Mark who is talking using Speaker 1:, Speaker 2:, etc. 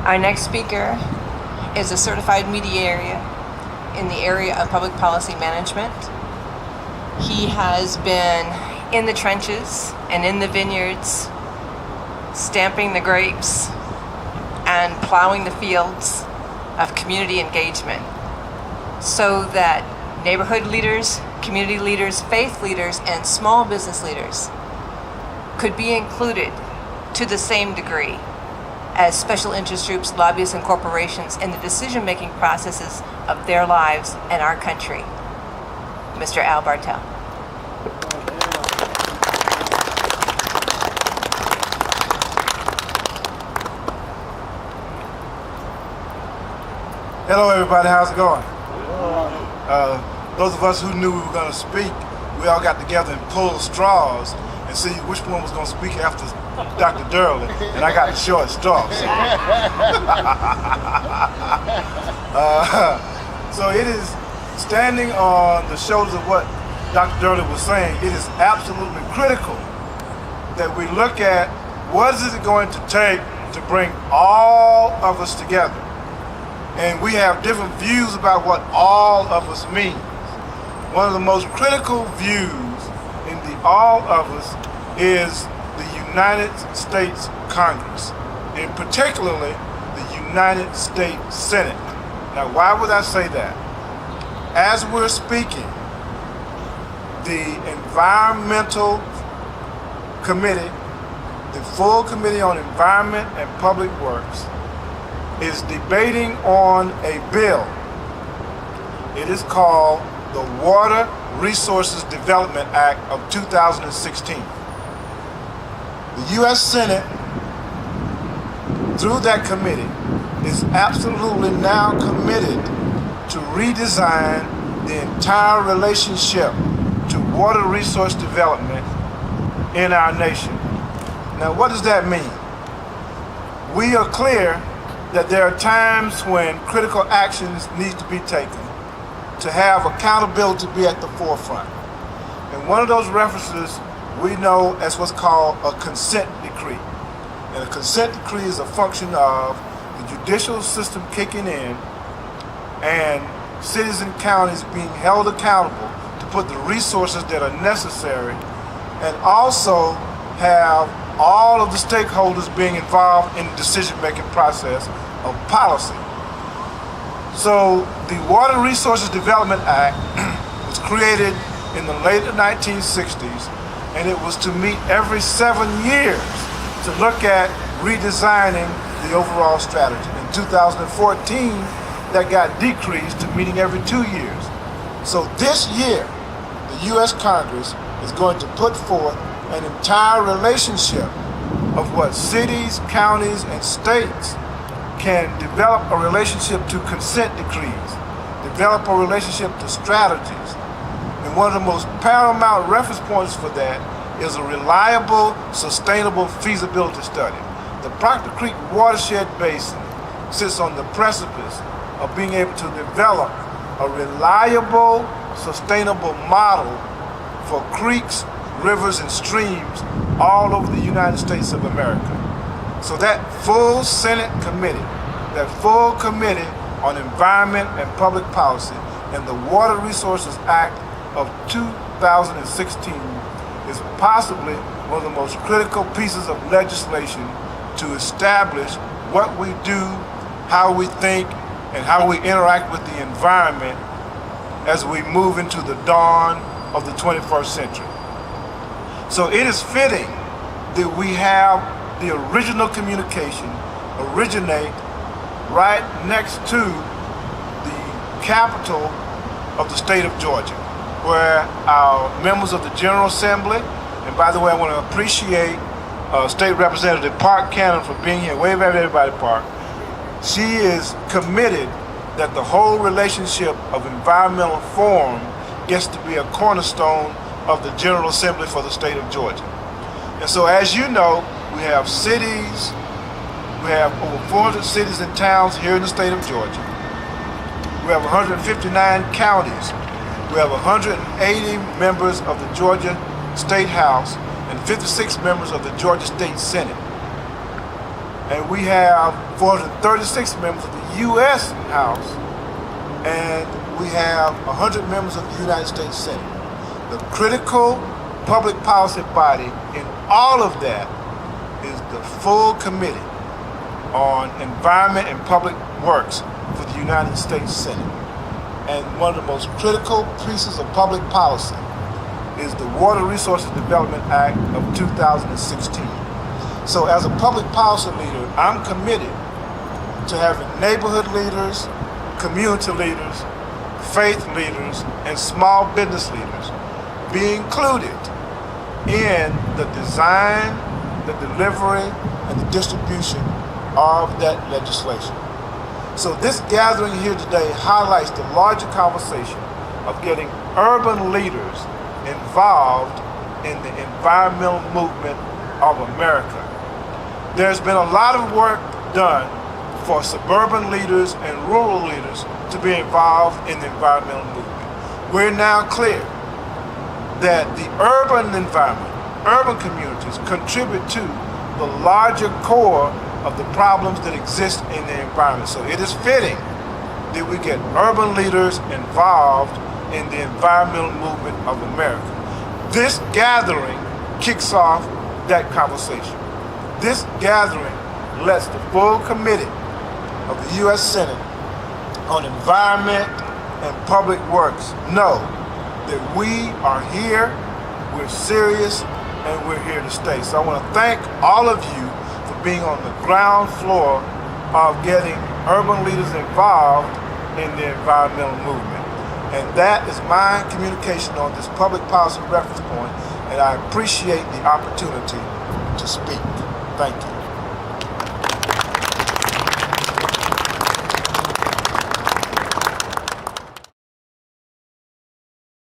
Speaker 1: Our next speaker is a certified mediator in the area of public policy management. He has been in the trenches and in the vineyards, stamping the grapes and plowing the fields of community engagement so that neighborhood leaders, community leaders, faith leaders, and small business leaders could be included to the same degree as special interest groups, lobbyists, and corporations in the decision-making processes of their lives and our country. Mr. Al Bartell.
Speaker 2: Hello everybody, how's it going? Those of us who knew we were going to speak, we all got together and pulled straws and see which one was going to speak after Dr. Durley, and I got the short straw. So it is standing on the shoulders of what Dr. Durley was saying. It is absolutely critical that we look at what is it going to take to bring all of us together. And we have different views about what all of us means. One of the most critical views in the all of us is the United States Congress, and particularly the United States Senate. Now, why would I say that? As we're speaking, the Environmental Committee, the full Committee on Environment and Public Works, is debating on a bill. It is called the Water Resources Development Act of 2016. The U.S. Senate, through that committee, is absolutely now committed to redesign the entire relationship to water resource development in our nation. Now, what does that mean? We are clear that there are times when critical actions need to be taken to have accountability be at the forefront. And one of those references we know as what's called a consent decree. And a consent decree is a function of the judicial system kicking in and cities and counties being held accountable to put the resources that are necessary, and also have all of the stakeholders being involved in the decision-making process of policy. So the Water Resources Development Act was created in the late 1960s, and it was to meet every 7 years to look at redesigning the overall strategy. In 2014, that got decreased to meeting every 2 years. So this year, the U.S. Congress is going to put forth an entire relationship of what cities, counties, and states can develop a relationship to consent decrees, develop a relationship to strategies. And one of the most paramount reference points for that is a reliable, sustainable feasibility study. The Proctor Creek watershed basin sits on the precipice of being able to develop a reliable, sustainable model for creeks, rivers, and streams all over the United States of America. So that full Senate committee, that full committee on environment and public policy, and the Water Resources Act of 2016 is possibly one of the most critical pieces of legislation to establish what we do, how we think, and how we interact with the environment as we move into the dawn of the 21st century. So it is fitting that we have the original communication originate right next to the capital of the state of Georgia, where our members of the General Assembly, and by the way, I want to appreciate State Representative Park Cannon for being here. Wave at everybody, Park. She is committed that the whole relationship of environmental forum gets to be a cornerstone of the General Assembly for the state of Georgia. And so, as you know, we have cities, we have over 400 cities and towns here in the state of Georgia. We have 159 counties. We have 180 members of the Georgia State House and 56 members of the Georgia State Senate. And we have 436 members of the U.S. House, and we have 100 members of the United States Senate. The critical public policy body in all of that is the full Committee on Environment and Public Works for the United States Senate. And one of the most critical pieces of public policy is the Water Resources Development Act of 2016. So as a public policy leader, I'm committed to having neighborhood leaders, community leaders, faith leaders, and small business leaders be included in the design, the delivery, and the distribution of that legislation. So this gathering here today highlights the larger conversation of getting urban leaders involved in the environmental movement of America. There's been a lot of work done for suburban leaders and rural leaders to be involved in the environmental movement. We're now clear that the urban environment, urban communities contribute to the larger core of the problems that exist in the environment. So it is fitting that we get urban leaders involved in the environmental movement of America. This gathering kicks off that conversation. This gathering lets the full committee of the U.S. Senate on Environment and Public Works know that we are here, we're serious, and we're here to stay. So I want to thank all of you for being on the ground floor of getting urban leaders involved in the environmental movement. And that is my communication on this public policy reference point, and I appreciate the opportunity to speak. Thank you.